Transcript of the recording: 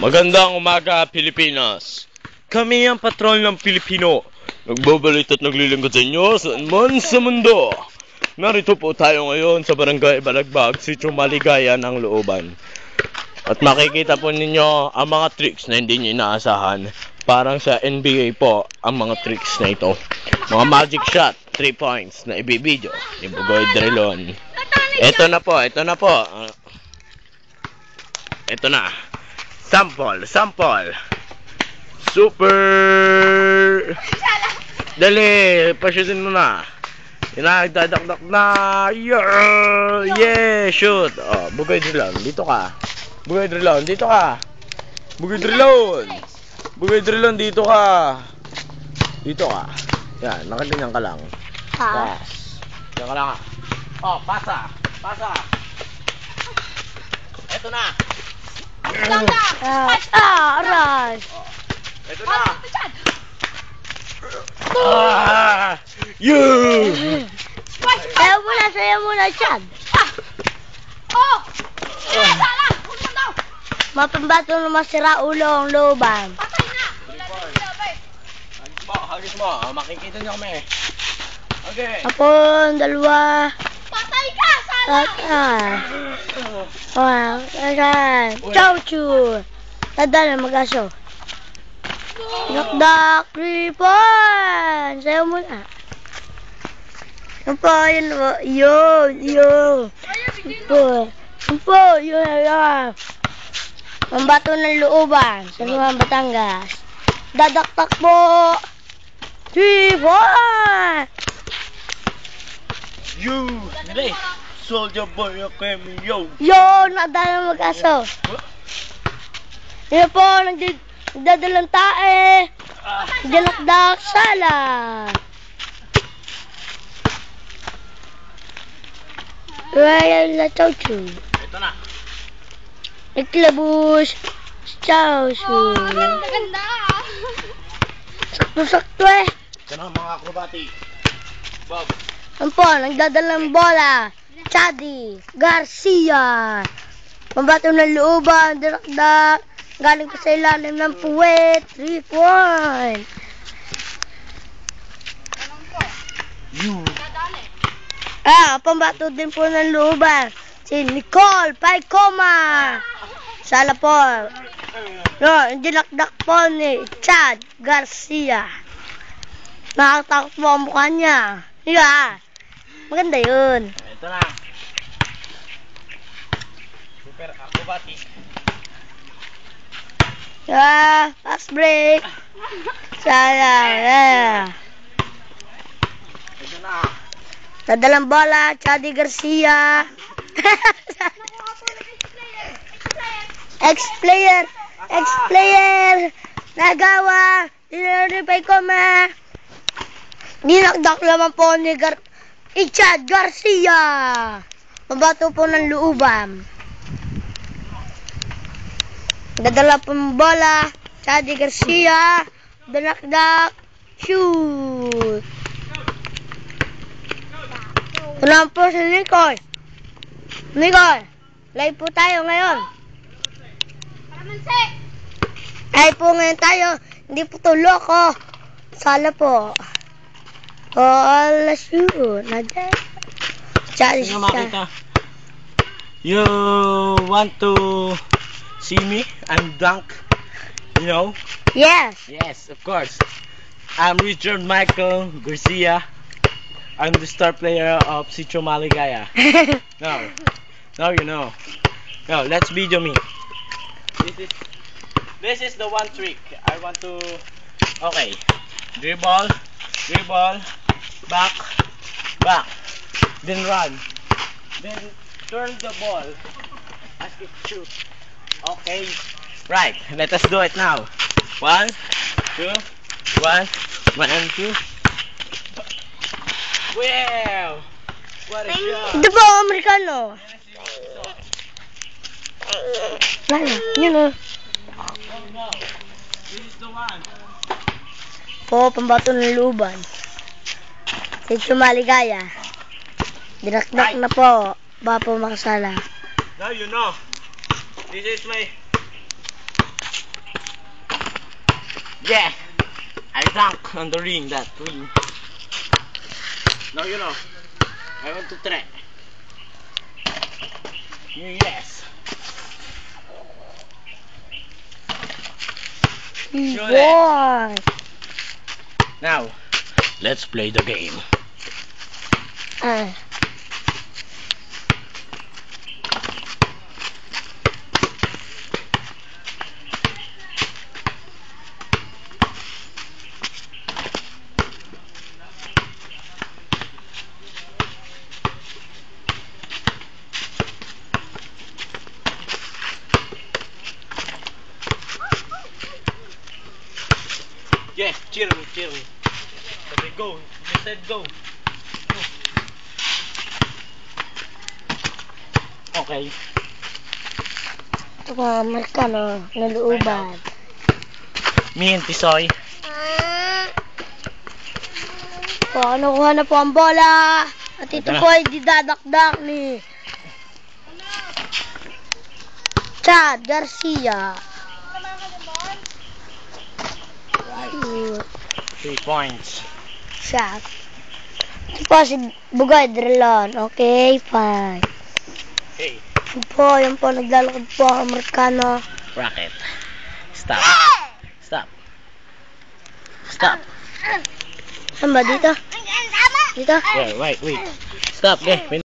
Magandang umaga, Pilipinas. Kami ang patrol ng Pilipino. Nagbabalit at naglilingkod sa inyo saan man sa mundo. Narito po tayo ngayon sa Barangay Balagbag, Sitio Maligaya ng Looban. At makikita po ninyo ang mga tricks na hindi nyo inaasahan. Parang sa NBA po ang mga tricks na ito. Mga magic shot, 3 points na ibibidyo ni Bugoy Drilon. Ito na po. Ito na. Sample. Super. Dali, pashutin mo na. Dinagdadakdak na. Yeah, shoot. Oh, Bugoy Drilon, dito ka. Bugoy Drilon, dito ka. Bugoy Drilon, dito ka. Dito ka. Yan, nakaganyan ka lang. Yes. Diyan ka lang. Oh, pasa. Ito na. Aray! Ito na. You! Sayo muna, Chad. Mapambato na masira ulo ang looban. Hagis mo. Makikita niyo kami. Okay. Apon, dalawa. Patay ka! Sala! Ayan. Chow-chu. Tadala, mag-aso. Dakdak, ripon. Sayo muna. Yan po, yun. Yun. Mambato ng looban sa mga Batangas. Dadaktak po. 3, 4. You! Dali! Soldier boy, okay me, yo! Yun, nadala mag-aso. Yan po, nagdadalang tae. Dalakdak, sala. Royal na chow-chu. Ito na. Iklabus, chow-chu. Ganda! Sakto eh. Ito na mga acrobatic. Bob. Yan po, nagdadalang bola. Chadi Garcia. Pambato ng looban, dakdak. Galing pa sa ilalim ng puwet. 3 point. You! Pambato din po ng looban. Si Nicole Paicoma. Sala po. No, dinakdak po ni Chad Garcia. Nakatakot po ang mukha niya. Maganda yun. Ito na. Super acrobatic. Fast break. Sala. Ito na. Nadalang bola, Chadi Garcia. Ex-player. Nagawa. Dinaripay ko dinakdak naman po ni Chad Garcia. Mabato po ng looban. Dadala po ng bola, Chadi Garcia. Dinakdak. Shoot. Tunan po si Nicole. Live po tayo ngayon. Live po ngayon tayo. Hindi po to loko. Sala po. All shoot. Chadi Sino makita? You want to see me? I'm drunk. You know? Yes. Yes, of course. I'm Richard Michael Garcia. I'm the star player of Sitio Maligaya. Now you know. Now let's video me. This is the one trick. I want to. Okay. Dribble, back, then run, then turn the ball as it shoot. Okay. Right. Let us do it now. 1, 2, 1, 2. Wow! What a job! Ito po, Amerikano. Yun o. This is the one. Po, pambato ng luban. Sitio Maligaya. Dinakdak na po. Baka po makasala. Now you know. This is my Yeah, I dunk on the ring, that ring. Now you know, I want to try. Yes. Sure. Boy. Now, let's play the game. Ah. Yeah, cheer me, cheer me. Okay, go. You said go. Okay. Ito mga Amerikano, naluuban. Me and Tisoy. O, nakuha na po ang bola. At ito Ito na. po ay didadakdak ni Chad Garcia. 3 points. Shot. Ito po si Bugay Drelon. Okay, fine. Hey, Yan po, naglalakad po ang Amerikano. Rocket. Stop. Stop. Stop. Saan ba? Dito? Dito? Yeah, wait. Stop, okay.